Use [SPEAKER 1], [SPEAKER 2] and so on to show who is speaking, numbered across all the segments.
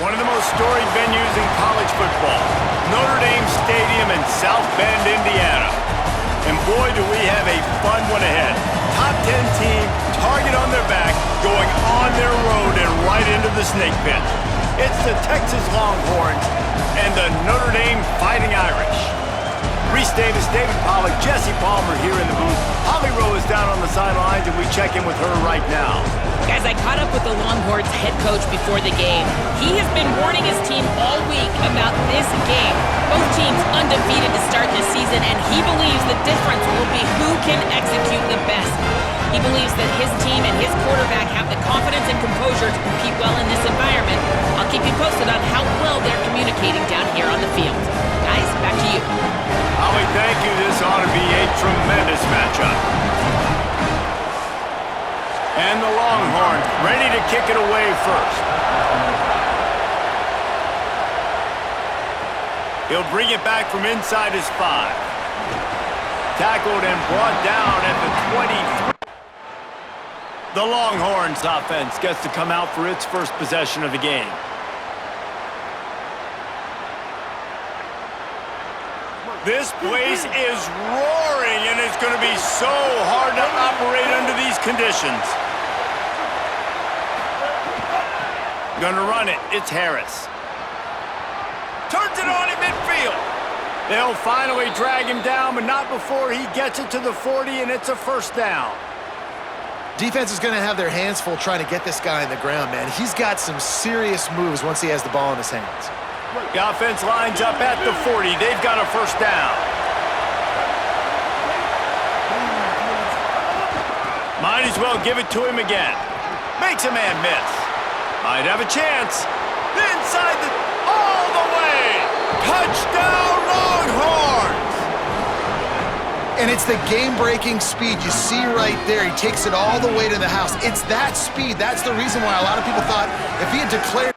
[SPEAKER 1] One of the most storied venues in college football, Notre Dame Stadium in South Bend, Indiana. And boy, do we have a fun one ahead. Top 10 team, target on their back, going on their road and right into the snake pit. It's the Texas Longhorns and the Notre Dame Fighting Irish. Reese Davis, David Pollack, Jesse Palmer here in the booth. Holly Rowe is down on the sidelines, and we check in with her right now.
[SPEAKER 2] Guys, I caught up with the Longhorns head coach before the game. He has been warning his team all week about this game. Both teams undefeated to start this season, and he believes the difference will be who can execute the best. He believes that his team and his quarterback have the confidence and composure to compete well in this environment. I'll keep you posted on how well they're communicating down here on the field. Guys, back to you.
[SPEAKER 1] Holly, thank you. This ought to be a tremendous matchup. And the Longhorns ready to kick it away first. He'll bring it back from inside his 5. Tackled and brought down at the 23. The Longhorns offense gets to come out for its first possession of the game. This place is roaring, and it's going to be so hard to operate under these conditions. Going to run it. It's Harris. Turns it on in midfield. They'll finally drag him down, but not before he gets it to the 40, and it's a first down.
[SPEAKER 3] Defense is going to have their hands full trying to get this guy on the ground, man. He's got some serious moves once he has the ball in his hands.
[SPEAKER 1] The offense lines up at the 40. They've got a first down. Might as well give it to him again. Makes a man miss. Might have a chance. Inside the... all the way! Touchdown, Longhorns!
[SPEAKER 3] And it's the game-breaking speed you see right there. He takes it all the way to the house. It's that speed. That's the reason why a lot of people thought if he had declared...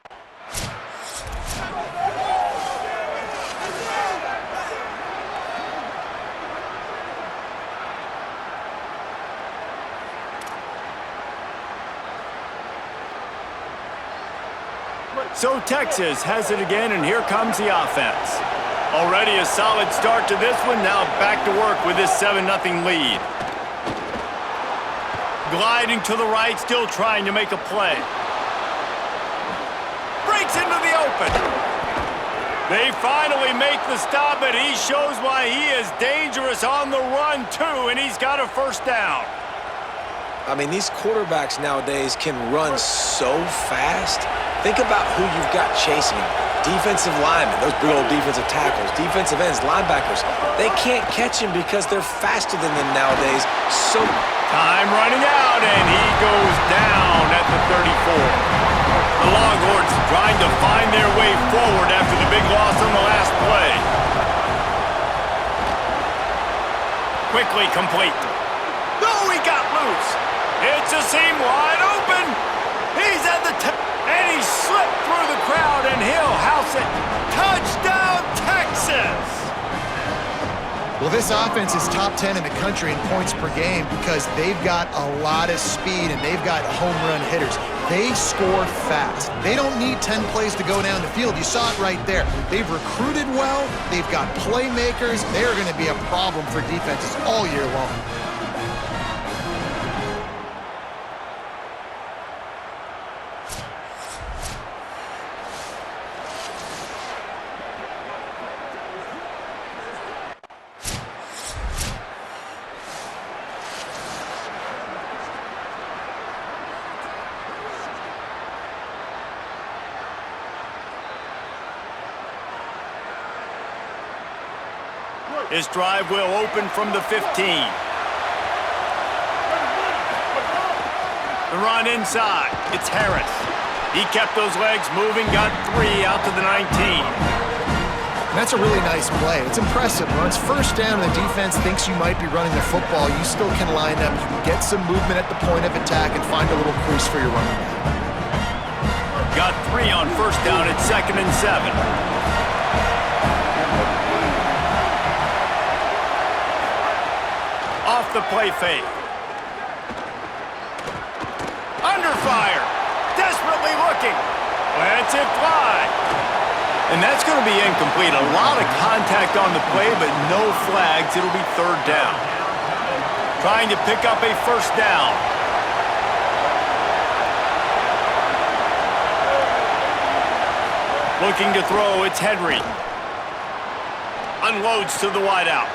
[SPEAKER 1] So Texas has it again, and here comes the offense. Already a solid start to this one. Now back to work with this 7-0 lead. Gliding to the right, still trying to make a play. Breaks into the open. They finally make the stop, but he shows why he is dangerous on the run, too, and he's got a first down.
[SPEAKER 4] I mean, these quarterbacks nowadays can run so fast. Think about who you've got chasing him. Defensive linemen, those big old defensive tackles, defensive ends, linebackers. They can't catch him because they're faster than them nowadays. So
[SPEAKER 1] time running out, and he goes down at the 34. The Longhorns trying to find their way forward after the big loss on the last play. Quickly complete. Oh, he got loose. It's a seam wide open. He's at the and he slipped through the crowd, and he'll house it. Touchdown, Texas!
[SPEAKER 3] Well, this offense is top 10 in the country in points per game because they've got a lot of speed and they've got home run hitters. They score fast. They don't need 10 plays to go down the field. You saw it right there. They've recruited well. They've got playmakers. They're going to be a problem for defenses all year long.
[SPEAKER 1] This drive will open from the 15. The run inside. It's Harris. He kept those legs moving, got 3 out to the 19.
[SPEAKER 3] That's a really nice play. It's impressive. When it's first down and the defense thinks you might be running the football, you still can line up. You can get some movement at the point of attack and find a little crease for your running back.
[SPEAKER 1] Got 3 on first down at 2nd and 7. Off the play fake. Under fire. Desperately looking. Lets it fly. And that's going to be incomplete. A lot of contact on the play, but no flags. It'll be third down. Trying to pick up a first down. Looking to throw, it's Henry. Unloads to the wideout.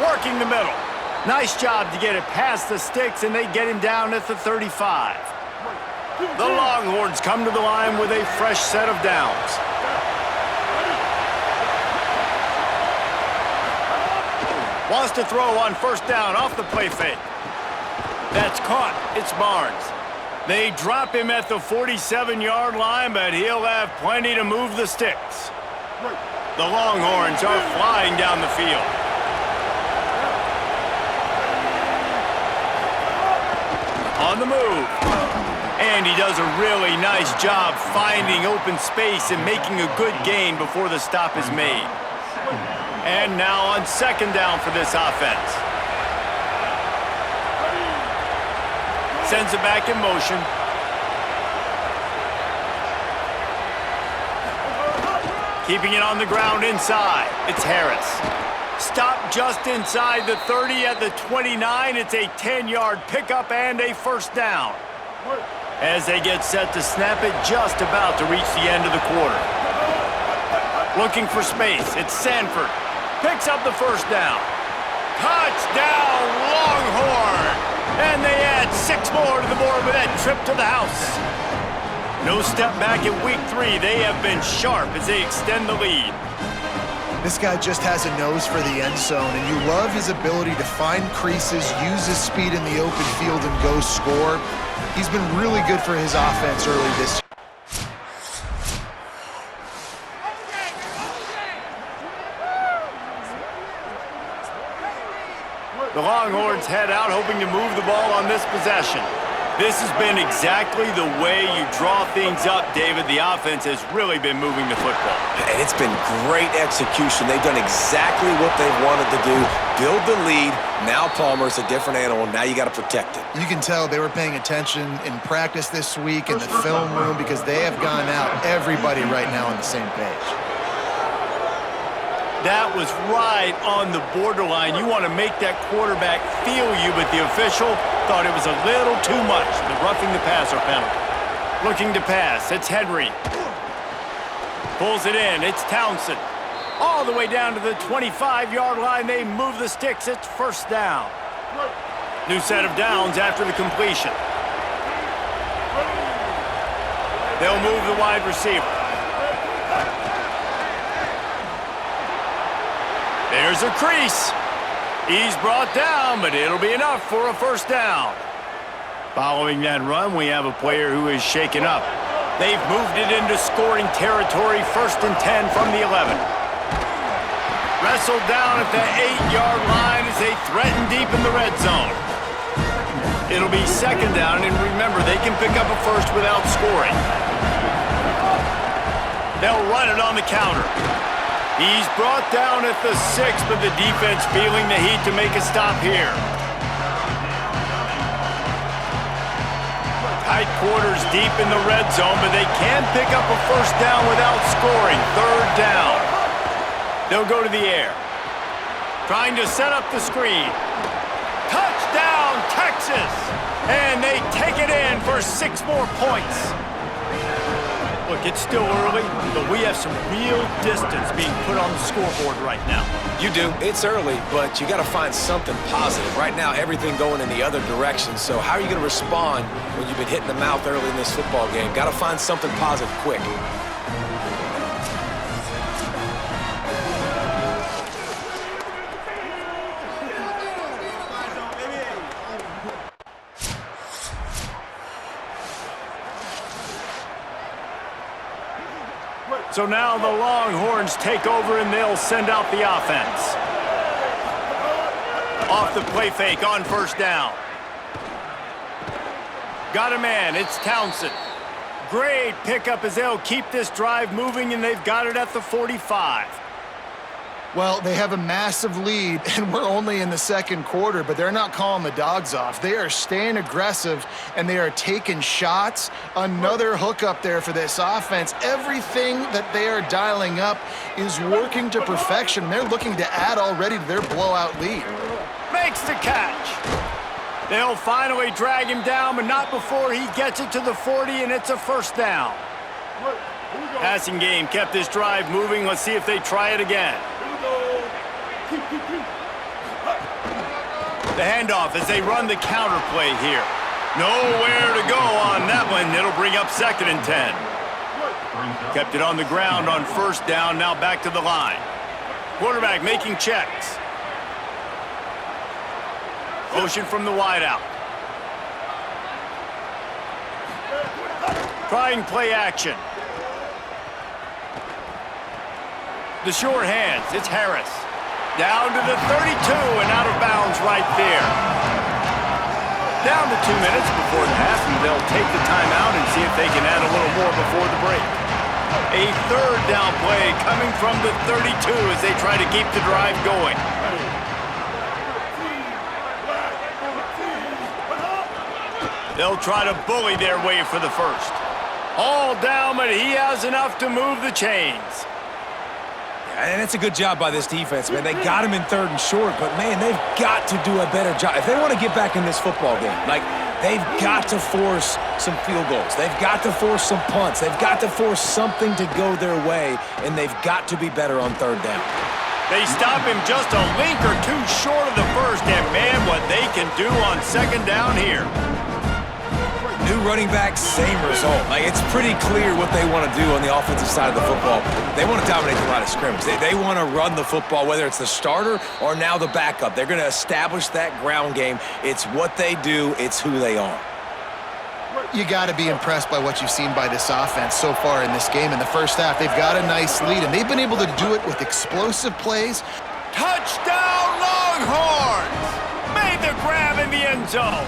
[SPEAKER 1] Working the middle. Nice job to get it past the sticks, and they get him down at the 35. The Longhorns come to the line with a fresh set of downs. Wants to throw on first down off the play fake. That's caught. It's Barnes. They drop him at the 47-yard line, but he'll have plenty to move the sticks. The Longhorns are flying down the field. On the move. And he does a really nice job finding open space and making a good gain before the stop is made. And now on second down for this offense. Sends it back in motion. Keeping it on the ground inside. It's Harris. Stop just inside the 30 at the 29. It's a 10-yard pickup and a first down. As they get set to snap it, just about to reach the end of the quarter. Looking for space. It's Sanford. Picks up the first down. Touchdown, Longhorn! And they add 6 more to the board with that trip to the house. No step back in week 3. They have been sharp as they extend the lead.
[SPEAKER 3] This guy just has a nose for the end zone, and you love his ability to find creases, use his speed in the open field, and go score. He's been really good for his offense early this year.
[SPEAKER 1] The Longhorns head out, hoping to move the ball on this possession. This has been exactly the way you draw things up, David. The offense has really been moving the football.
[SPEAKER 4] And it's been great execution. They've done exactly what they've wanted to do. Build the lead. Now Palmer's a different animal. Now you got to protect it.
[SPEAKER 3] You can tell they were paying attention in practice this week in the film room because they have gone out, everybody right now on the same page.
[SPEAKER 1] That was right on the borderline. You want to make that quarterback feel you, but the official thought it was a little too much. The roughing the passer penalty. Looking to pass. It's Henry. Pulls it in. It's Townsend. All the way down to the 25-yard line. They move the sticks. It's first down. New set of downs after the completion. They'll move the wide receiver. There's a crease. He's brought down, but it'll be enough for a first down. Following that run, we have a player who is shaken up. They've moved it into scoring territory, 1st and 10 from the 11. Wrestled down at the 8-yard line as they threaten deep in the red zone. It'll be second down, and remember, they can pick up a first without scoring. They'll run it on the counter. He's brought down at the 6, but the defense feeling the heat to make a stop here. Tight quarters deep in the red zone, but they can pick up a first down without scoring. Third down. They'll go to the air. Trying to set up the screen. Touchdown, Texas! And they take it in for 6 more points. Look, it's still early, but we have some real distance being put on the scoreboard right now.
[SPEAKER 4] You do. It's early, but you got to find something positive. Right now, everything going in the other direction. So how are you going to respond when you've been hit in the mouth early in this football game? Got to find something positive quick.
[SPEAKER 1] So now the Longhorns take over and they'll send out the offense. Off the play fake on first down. Got a man, it's Townsend. Great pickup as they'll keep this drive moving, and they've got it at the 45.
[SPEAKER 3] Well, they have a massive lead, and we're only in the second quarter, but they're not calling the dogs off. They are staying aggressive, and they are taking shots. Another hook up there for this offense. Everything that they are dialing up is working to perfection. They're looking to add already to their blowout lead.
[SPEAKER 1] Makes the catch. They'll finally drag him down, but not before he gets it to the 40, and it's a first down. Passing game kept this drive moving. Let's see if they try it again. The handoff as they run the counter play here. Nowhere to go on that one. It'll bring up 2nd and 10. Kept it on the ground on first down. Now back to the line. Quarterback making checks. Motion from the wideout. Trying play action. The short hands, it's Harris. Down to the 32 and out of bounds right there. Down to 2 minutes before the half, and they'll take the timeout and see if they can add a little more before the break. A third down play coming from the 32 as they try to keep the drive going. They'll try to bully their way for the first. All down, but he has enough to move the chains.
[SPEAKER 4] And it's a good job by this defense, man. They got him in 3rd and short, but, man, they've got to do a better job. If they want to get back in this football game, like, they've got to force some field goals. They've got to force some punts. They've got to force something to go their way, and they've got to be better on 3rd down.
[SPEAKER 1] They stop him just a link or two short of the first, and, man, what they can do on 2nd down here.
[SPEAKER 4] New running back, same result. Like, it's pretty clear what they want to do on the offensive side of the football. They want to dominate the line of scrimmage. They want to run the football, whether it's the starter or now the backup. They're going to establish that ground game. It's what they do. It's who they are.
[SPEAKER 3] You got to be impressed by what you've seen by this offense so far in this game. In the first half, they've got a nice lead, and they've been able to do it with explosive plays.
[SPEAKER 1] Touchdown, Longhorns! Made the grab in the end zone.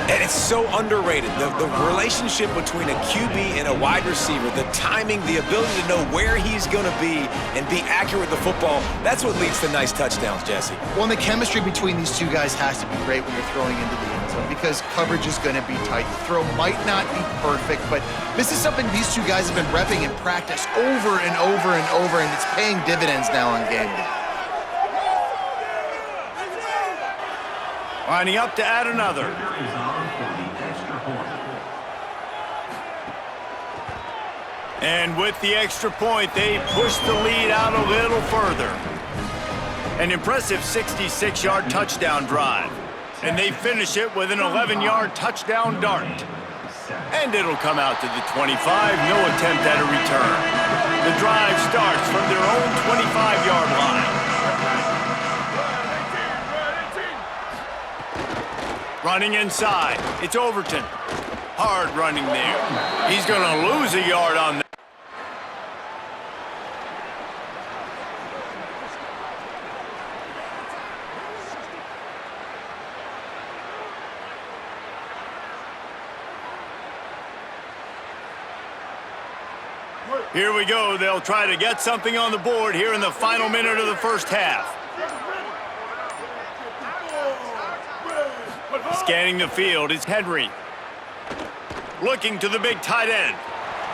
[SPEAKER 4] And it's so underrated. The relationship between a QB and a wide receiver, the timing, the ability to know where he's going to be and be accurate with the football, that's what leads to nice touchdowns, Jesse.
[SPEAKER 3] Well, and the chemistry between these two guys has to be great when you're throwing into the end zone because coverage is going to be tight. The throw might not be perfect, but this is something these two guys have been repping in practice over and over and over, and it's paying dividends now on game day.
[SPEAKER 1] Lining up to add another. And with the extra point, they push the lead out a little further. An impressive 66-yard touchdown drive. And they finish it with an 11-yard touchdown dart. And it'll come out to the 25, no attempt at a return. The drive starts from their own 25-yard line. Running inside, it's Overton. Hard running there. He's going to lose a yard on that. Here we go. They'll try to get something on the board here in the final minute of the first half. Scanning the field is Henry. Looking to the big tight end.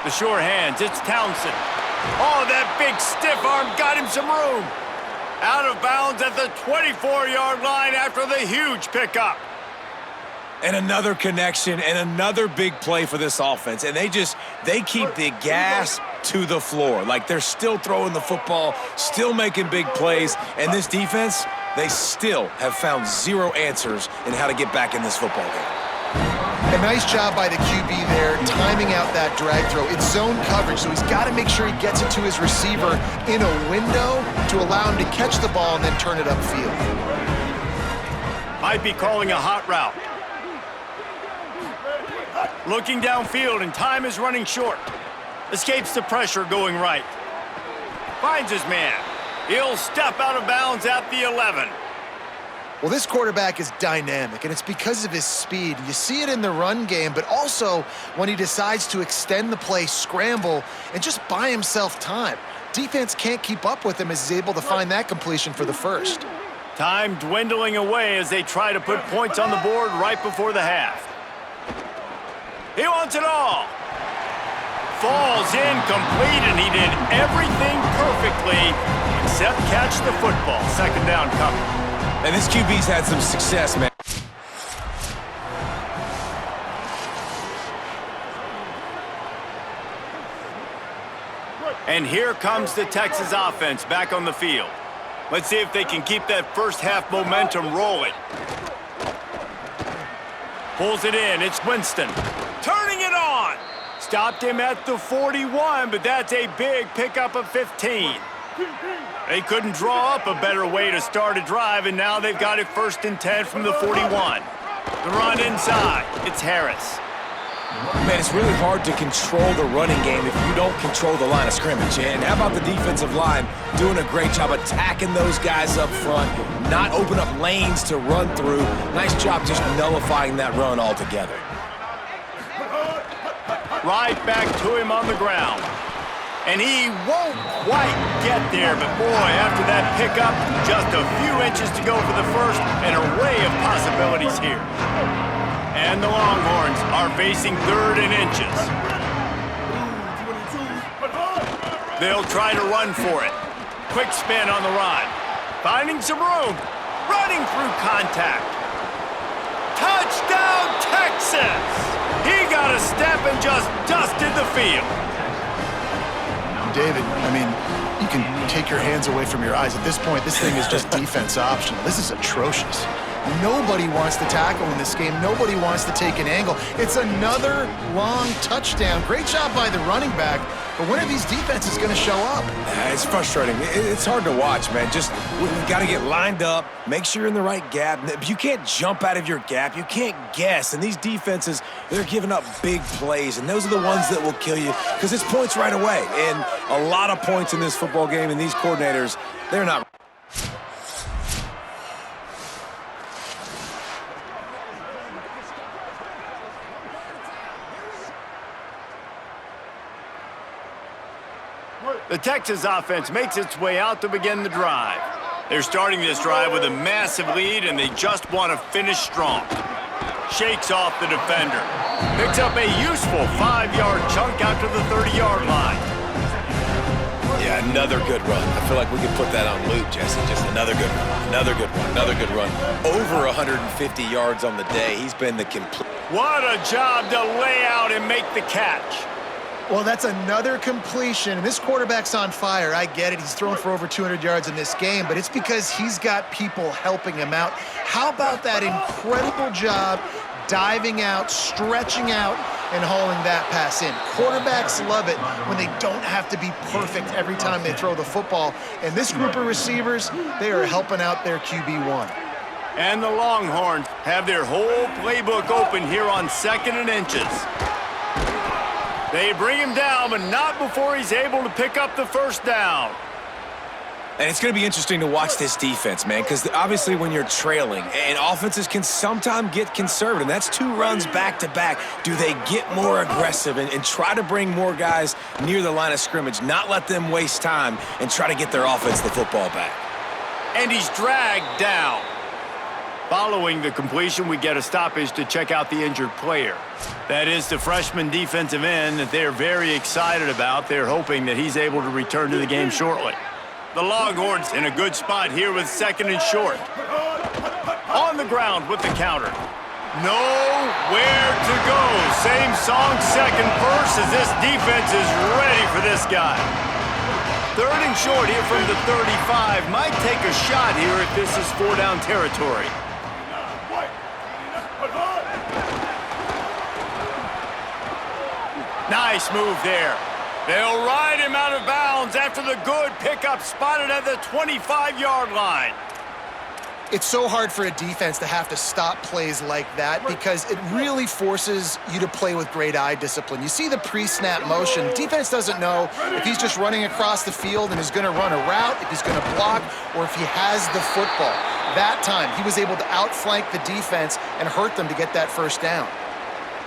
[SPEAKER 1] The sure hands, it's Townsend. Oh, that big stiff arm got him some room. Out of bounds at the 24-yard line after the huge pickup.
[SPEAKER 4] And another connection and another big play for this offense. And they keep the gas to the floor. Like, they're still throwing the football, still making big plays. And this defense, they still have found zero answers in how to get back in this football game.
[SPEAKER 3] A nice job by the QB there, timing out that drag throw. It's zone coverage, so he's got to make sure he gets it to his receiver in a window to allow him to catch the ball and then turn it upfield.
[SPEAKER 1] Might be calling a hot route. Looking downfield, and time is running short. Escapes the pressure going right. Finds his man. He'll step out of bounds at the 11.
[SPEAKER 3] Well, this quarterback is dynamic, and it's because of his speed. You see it in the run game, but also when he decides to extend the play, scramble, and just buy himself time. Defense can't keep up with him as he's able to find that completion for the first.
[SPEAKER 1] Time dwindling away as they try to put points on the board right before the half. He wants it all. Falls incomplete, and he did everything perfectly except catch the football. Second down coming.
[SPEAKER 4] And this QB's had some success, man.
[SPEAKER 1] And here comes the Texas offense back on the field. Let's see if they can keep that first half momentum rolling. Pulls it in. It's Winston. Turning it on. Stopped him at the 41, but that's a big pickup of 15. They couldn't draw up a better way to start a drive, and now they've got it 1st and 10 from the 41. The run inside. It's Harris.
[SPEAKER 4] Man, it's really hard to control the running game if you don't control the line of scrimmage. And how about the defensive line doing a great job attacking those guys up front, not open up lanes to run through. Nice job just nullifying that run altogether.
[SPEAKER 1] Right back to him on the ground. And he won't quite get there, but boy, after that pickup, just a few inches to go for the first, an array of possibilities here. And the Longhorns are facing 3rd and inches. They'll try to run for it. Quick spin on the run. Finding some room. Running through contact. Touchdown, Texas! He got a step and just dusted the field.
[SPEAKER 3] David, I mean, you can take your hands away from your eyes. At this point, this thing is just defense optional. This is atrocious. Nobody wants to tackle in this game. Nobody wants to take an angle. It's another long touchdown. Great job by the running back, but when are these defenses going to show up?
[SPEAKER 4] It's frustrating. It's hard to watch, man. Just, we've got to get lined up, make sure you're in the right gap. You can't jump out of your gap. You can't guess. And these defenses, they're giving up big plays, and those are the ones that will kill you because it's points right away. And a lot of points in this football game, and these coordinators, they're not.
[SPEAKER 1] The Texas offense makes its way out to begin the drive. They're starting this drive with a massive lead, and they just want to finish strong. Shakes off the defender. Picks up a useful 5-yard chunk out to the 30-yard line.
[SPEAKER 4] Yeah, another good run. I feel like we could put that on loop, Jesse. Just another good run, another good run, another good run. Over 150 yards on the day. He's been the complete.
[SPEAKER 1] What a job to lay out and make the catch.
[SPEAKER 3] Well, that's another completion. This quarterback's on fire. I get it. He's thrown for over 200 yards in this game, but it's because he's got people helping him out. How about that incredible job diving out, stretching out, and hauling that pass in? Quarterbacks love it when they don't have to be perfect every time they throw the football. And this group of receivers, they are helping out their QB1.
[SPEAKER 1] And the Longhorns have their whole playbook open here on 2nd and inches. They bring him down, but not before he's able to pick up the first down.
[SPEAKER 4] And it's going to be interesting to watch this defense, man, because obviously when you're trailing, and offenses can sometimes get conservative. That's 2 runs back-to-back. Do they get more aggressive and try to bring more guys near the line of scrimmage, not let them waste time, and try to get their offense the football back?
[SPEAKER 1] And he's dragged down. Following the completion, we get a stoppage to check out the injured player. That is the freshman defensive end that they're very excited about. They're hoping that he's able to return to the game shortly. The Longhorns in a good spot here with 2nd and short. On the ground with the counter. Nowhere to go. Same song, second verse, as this defense is ready for this guy. 3rd and short here from the 35. Might take a shot here if this is 4-down territory. Nice move there. They'll ride him out of bounds after the good pickup spotted at the 25-yard line.
[SPEAKER 3] It's so hard for a defense to have to stop plays like that because it really forces you to play with great eye discipline. You see the pre-snap motion. Defense doesn't know if he's just running across the field and is going to run a route, if he's going to block, or if he has the football. That time, he was able to outflank the defense and hurt them to get that first down.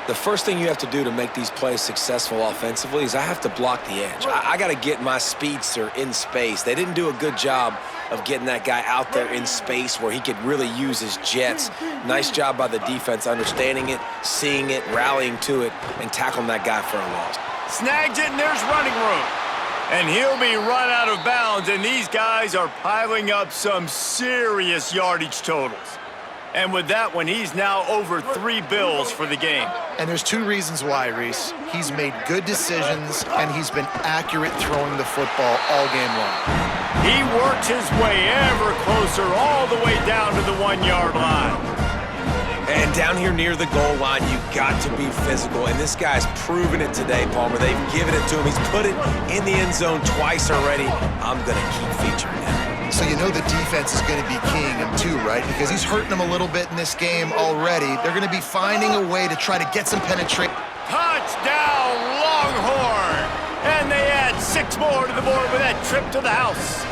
[SPEAKER 4] The first thing you have to do to make these plays successful offensively is I have to block the edge. I got to get my speedster in space. They didn't do a good job of getting that guy out there in space where he could really use his jets. Nice job by the defense understanding it, seeing it, rallying to it, and tackling that guy for a loss.
[SPEAKER 1] Snags it, and there's running room. And he'll be run out of bounds, and these guys are piling up some serious yardage totals. And with that one, he's now over 3 bills for the game.
[SPEAKER 3] And there's 2 reasons why, Reese. He's made good decisions, and he's been accurate throwing the football all game long.
[SPEAKER 1] He works his way ever closer all the way down to the 1-yard line.
[SPEAKER 4] And down here near the goal line, you got to be physical. And this guy's proven it today, Palmer. They've given it to him. He's put it in the end zone twice already. I'm going to keep featuring him.
[SPEAKER 3] So you know the defense is going to be keying him too, right? Because he's hurting them a little bit in this game already. They're going to be finding a way to try to get some penetration.
[SPEAKER 1] Touchdown, Longhorn! And they add 6 more to the board with that trip to the house.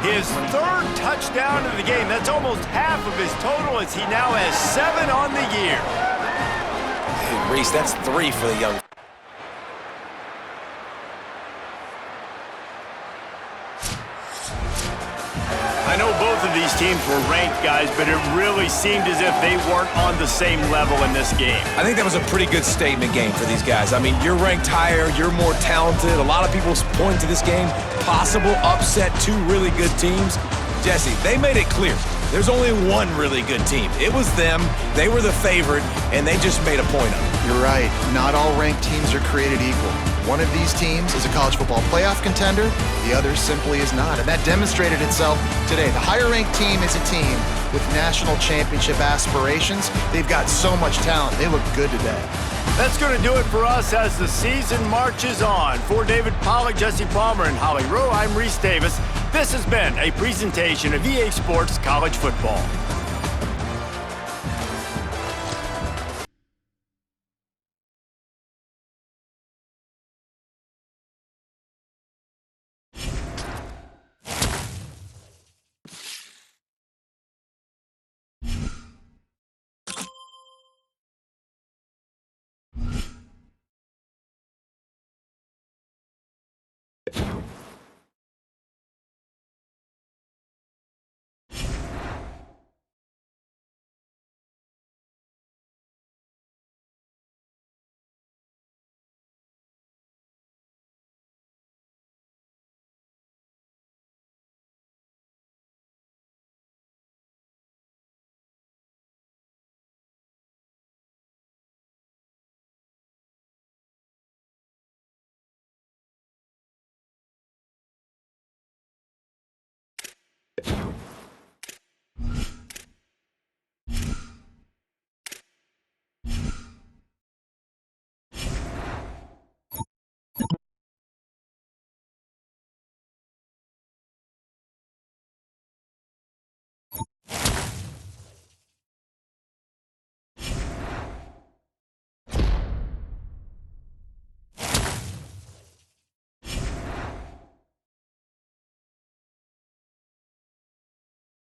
[SPEAKER 1] His 3rd touchdown of the game. That's almost half of his total as he now has 7 on the year.
[SPEAKER 4] Hey, Reese, that's 3 for the young.
[SPEAKER 1] I know both of these teams were ranked, guys, but it really seemed as if they weren't on the same level in this game.
[SPEAKER 4] I think that was a pretty good statement game for these guys. I mean, you're ranked higher, you're more talented. A lot of people point to this game, possible upset, 2 really good teams. Jesse, they made it clear. There's only one really good team. It was them. They were the favorite, and they just made a point of it.
[SPEAKER 3] You're right. Not all ranked teams are created equal. One of these teams is a college football playoff contender. The other simply is not. And that demonstrated itself today. The higher-ranked team is a team with national championship aspirations. They've got so much talent. They look good today.
[SPEAKER 1] That's going to do it for us as the season marches on. For David Pollack, Jesse Palmer, and Holly Rowe, I'm Reese Davis. This has been a presentation of EA Sports College Football.